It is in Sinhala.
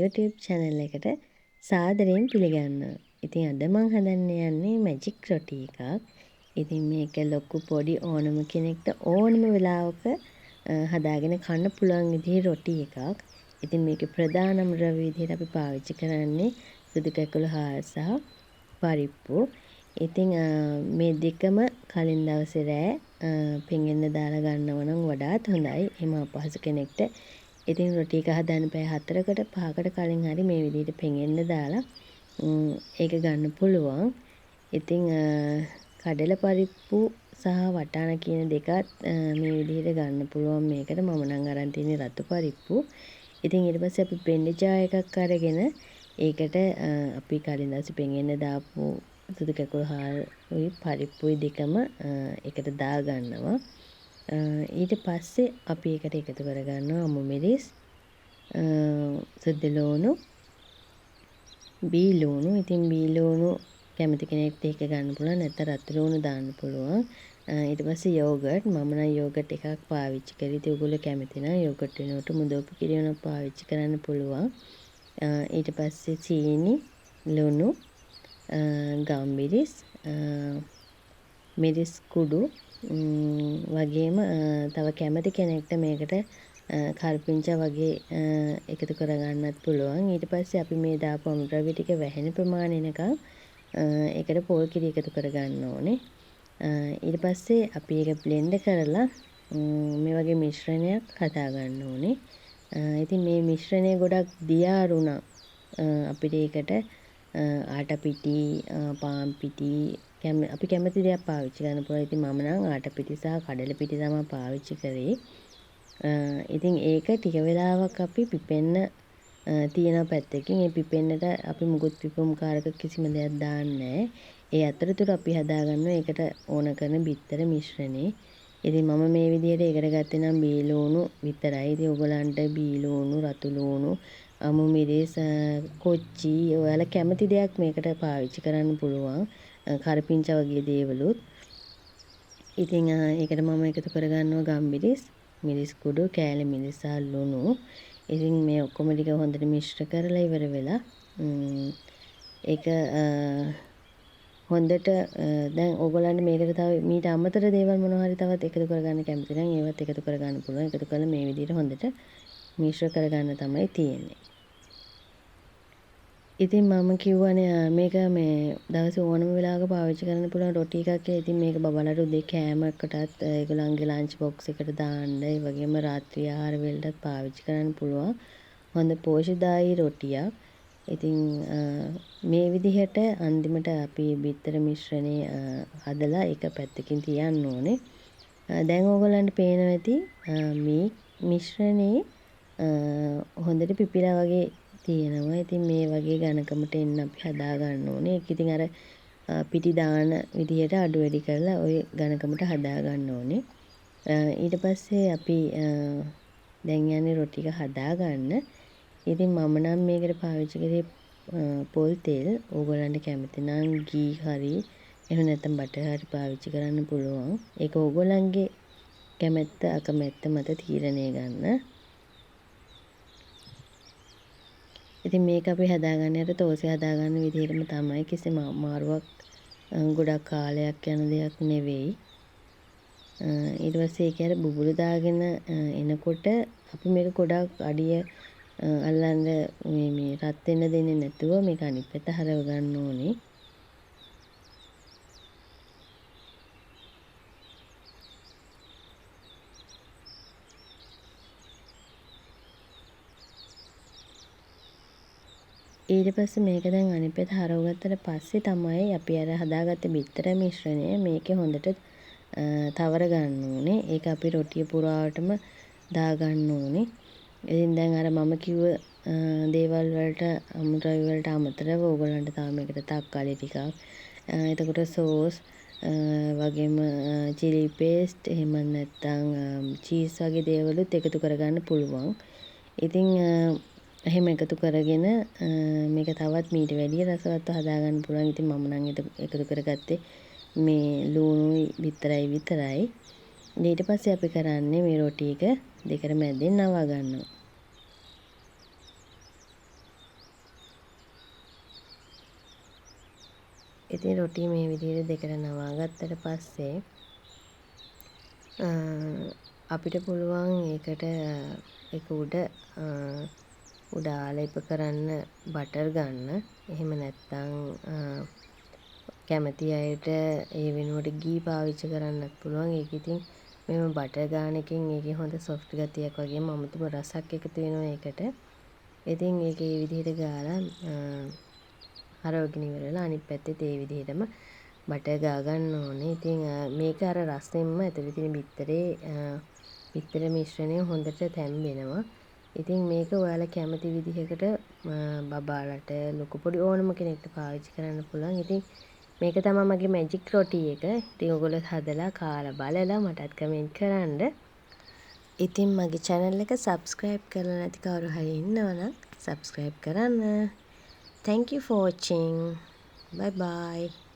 YouTube channel එකට සාදරයෙන් පිළිගන්නවා. ඉතින් අද මම හදන්න යන්නේ මැජික් රොටි එකක්. ඉතින් මේක ලොකු පොඩි ඕනම කෙනෙක්ට ඕනම වෙලාවක හදාගෙන කන්න පුළුවන් විදිහේ රොටි එකක්. ඉතින් මේකේ ප්‍රධානම ද්‍රව්‍ය විදිහට අපි පාවිච්චි කරන්නේ සුදු කැකුළු හාල් සහ පරිප්පු. ඉතින් මේ දෙකම කලින් දවසේ රෑ පෙඟෙන්න දාලා ගන්නව නම් වඩාත් හොඳයි. එහෙම අපහසු කෙනෙක්ට ඉතින් රොටි එක හදන්න පැය 4කට 5කට කලින් හරි මේ විදිහට පෙඟෙන්න දාලා ඒක ගන්න පුළුවන්. ඉතින් කඩල පරිප්පු සහ වටාන කියන දෙකත් මේ විදිහට ගන්න පුළුවන් මේකට. මම නම් අරන් තියෙන්නේ රතු පරිප්පු. ඉතින් ඊට පස්සේ අපි බෙන්ඩජා එකක් අරගෙන ඒකට අපි කලින් දවසේ පෙඟෙන්න දාපු සුදු කැකුළු හාල්ුයි පරිප්පුයි දෙකම එකට දා ගන්නවා. ඊට පස්සේ අපි ඒකට එකතු කරගන්නවා අමු මිරිස්, සුදු ලුණු, බීලුණු. ඉතින් බීලුණු කැමති කෙනෙක්ට ඒක ගන්න පුළුවන්, නැත්නම් රතු ලුණු දාන්න පුළුවන්. ඊට පස්සේ යෝගට්. මම නම් යෝගට් එකක් පාවිච්චි කරේ. ඉතින් ඔයගොල්ලෝ කැමති නම් යෝගට් වෙනුවට මුදෝපු කිරි වෙනත් පාවිච්චි කරන්න පුළුවන්. ඊට පස්සේ චීනි, ලුණු, ගම්මිරිස්, මිරිස් කුඩු වගේම තව කැමති කෙනෙක්ට මේකට කරපිංචා වගේ එකතු කරගන්නත් පුළුවන්. ඊට පස්සේ අපි මේ දාපු අමුද්‍රව්‍ය ටික වැහෙන ප්‍රමාණයකම් ඒකට පොල් කිරි එකතු කරගන්න ඕනේ. ඊට පස්සේ අපි ඒක බ්ලෙන්ඩ් කරලා මේ වගේ මිශ්‍රණයක් හදා ගන්න ඕනේ. ඉතින් මේ මිශ්‍රණය ගොඩක් දියාරුණා අපිට ඒකට ආට පිටි, පාන් පිටි අපි කැමති දේක් පාවිච්චි කරන්න පුළුවන්. ඉතින් මම නම් ආට පිටි සහ කඩල පිටි තමයි පාවිච්චි කරේ. ඉතින් ඒක ටික වෙලාවක් අපි පිපෙන්න තියෙන පැත්තකින් ඒ පිපෙන්නට අපි මුකුත් පිපුම් කාරක කිසිම දෙයක් දාන්නේ නැහැ. ඒ අතරතුර අපි හදාගන්නවා ඒකට ඕන කරන බිත්තර මිශ්‍රණේ. ඉතින් මම මේ විදිහට ඒකට ගත්තේ නම් බීලුණු විතරයි. ඉතින් ඔයගලන්ට බීලුණු, රතු ලුණු, අමු මිරිස්, කොච්චි ඔයාලා කැමති දෙයක් මේකට පාවිච්චි කරන්න පුළුවන්. කරපිංචා වගේ දේවලුත්. ඉතින් ඒකට මම එකතු කරගන්නවා ගම්මිරිස්, මිරිස් කුඩු, කෑලි මිරිස් සහ ලුණු. ඉතින් මේ ඔක්කොම ටික හොඳට මිශ්‍ර කරලා ඉවර වෙලා ඒක හොඳට දැන් ඕගොල්ලන්ට මේකට තව මීට අමතර දේවල් මොනවා හරි තවත් එකතු කරගන්න කැමති නම් ඒවත් එකතු කරගන්න පුළුවන්. එකතු කරලා මේ විදිහට හොඳට මිශ්‍ර කරගන්න තමයි තියෙන්නේ. ඉතින් මම කිව්වනේ මේක මේ දවසේ ඕනම වෙලාවක පාවිච්චි කරන්න පුළුවන් රොටි එකක් කියලා. ඉතින් මේක බබලට උදේ කෑමකටත් ඒගොල්ලන්ගේ ලන්ච් බොක්ස් එකට දාන්න, ඒ වගේම රාත්‍රී ආහාර වලටත් පාවිච්චි කරන්න පුළුවන්. හොඳ පෝෂ්‍යදායී රොටියක්. ඉතින් මේ විදිහට අන්තිමට අපි බිත්තර මිශ්‍රණය හදලා එක පැත්තකින් තියන්න ඕනේ. දැන් ඕගොල්ලන්ට පේනවා ඇති මේ මිශ්‍රණේ හොඳට පිපිලා වගේ තියෙනවා. ඉතින් මේ වගේ ඝනකමට එන්න අපි හදා ගන්න ඕනේ. ඒක ඉතින් අර පිටි දාන විදිහට අඩු වැඩි කරලා ওই ඝනකමට හදා ගන්න ඕනේ. ඊට පස්සේ අපි දැන් යන්නේ රොටි එක හදා ගන්න. ඉතින් මම නම් මේකට පාවිච්චි කරේ පොල් තෙල්. ඕගොල්ලන්ට කැමති නම් ගී හරි එහෙම නැත්නම් බටර් හරි පාවිච්චි කරන්න පුළුවන්. ඒක ඕගොල්ලන්ගේ කැමැත්ත අකමැත්ත මත තීරණය ගන්න. ඉතින් මේක අපි හදාගන්නේ අර තෝසෙ හදාගන්න විදිහටම තමයි. කිසිම අමාරුවක් ගොඩක් කාලයක් යන දෙයක් නෙවෙයි. ඊට පස්සේ ඒක අර බුබුලු දාගෙන එනකොට අපි මේක ගොඩක් අඩිය අල්ලන්න මේ රත් වෙන්න දෙන්නේ නැතුව මේක අනිත් පැත්ත හරව ගන්න ඕනේ. ඊට පස්සේ මේක දැන් අනිත් පැත්ත හරව ගත්තට පස්සේ තමයි අපි අර හදාගත්ත බිත්තර මිශ්‍රණය මේකේ හොඳට තවර ගන්න ඕනේ. ඒක අපි රොටිය පුරාවටම දා ගන්න ඕනේ. ඉතින් දැන් අර මම කිව්ව දේවල් වලට අමුද්‍රව්‍ය වලට අමතරව ඕගොල්ලන්ට තව මේකට තක්කාලි ටිකක්, එතකොට සෝස්, වගේම චිලි පේස්ට්, එහෙම නැත්නම් චීස් වගේ දේවලුත් එකතු කරගන්න පුළුවන්. ඉතින් එහෙම එකතු කරගෙන මේක තවත් මීට වැඩිය රසවත්ව හදාගන්න පුළුවන්. ඉතින් මම නම් එකතු කරගත්තේ මේ ලුණුයි බිත්තරයි විතරයි. ඊට පස්සේ අපි කරන්නේ මේ රොටි එක දෙකට මැදින් නවා ගන්නවා. ඉතින් රොටි මේ විදිහට දෙකට නවා ගත්තට පස්සේ අපිට පුළුවන් ඒකට ඒක උඩ ආලේප කරන්න බටර් ගන්න. එහෙම නැත්නම් කැමති අයට ඒ වෙනුවට ගී පාවිච්චි කරන්නත් පුළුවන්. ඒක ඉතින් මෙහෙම බටර් ගාන එකෙන් ඒකේ හොඳ සොෆ්ට් ගතියක් වගේම අමුතුම රසක් එකතු වෙනවා ඒකට. ඉතින් ඒක ඒ විදිහට ගාලා හරවගෙන ඉවරලා අනිත් පැත්තෙත් ඒ විදිහටම බටර් ගා ගන්න ඕනේ. ඉතින් මේක අර රසෙන්ම ඇතුලේ තියෙන බිත්තර මිශ්‍රණය හොඳට තැම්බෙනවා. ඉතින් මේක ඔයාලා කැමති විදිහකට බබාලට ලොකු පොඩි ඕනම කෙනෙක්ට පාවිච්චි කරන්න පුළුවන්. ඉතින් මේක තමයි මගේ මැජික් රොටි එක. ඉතින් ඔයගොල්ලෝ හදලා කාලා බලලා මටත් කමෙන්ට් කරන්න. ඉතින් මගේ channel එක subscribe කරලා නැති කවුරු හරි ඉන්නවනම් subscribe කරන්න. Thank you for watching. Bye bye.